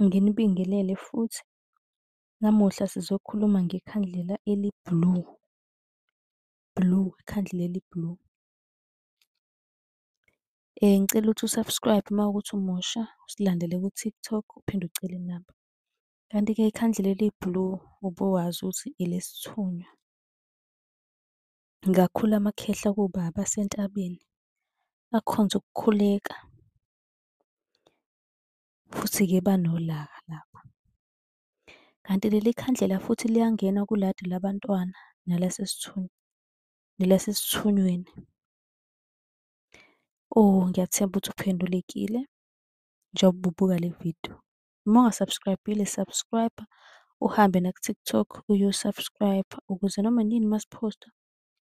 Nginibingelele futhi. Namuhla sizokhuluma ngekhandlela eli-blue, ikhandlela eli-blue. Ngicela ukuthi u-subscribe uma kuwukuthi umusha, usilandele ku-TikTok, uphinde ucele inamba. Kanti-ke ikhandlela eli-blue ubowazi ukuthi elesithunywa. Ngakhula amakhehla kubaba asentabeni, akhonze ukukhuleka, futhi-ke banolaka lapha. Kanti leli khandlela futhi liyangena kuladi labantwana nalasesithunyweni. Oh, ngiyathemba ukuthi uphendulekile njengoba ubuka le video. Uma unga-subscribe-ile, subscribe, uhambe naku-TikTok uyo-subscribe ukuze noma nini masiphosta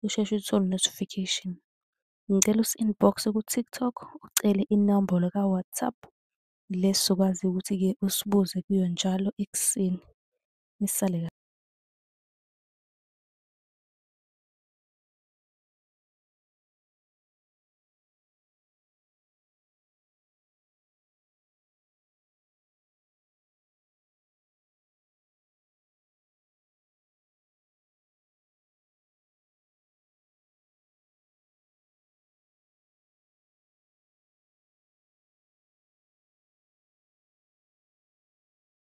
usheshe uthole i-notification. Ngicela usi-inbox-e ku-TikTok ucele inombolo ka-WhatsApp le esizokwazi ukuthi-ke usibuze kuyo njalo ekuseni. Nisale kahle.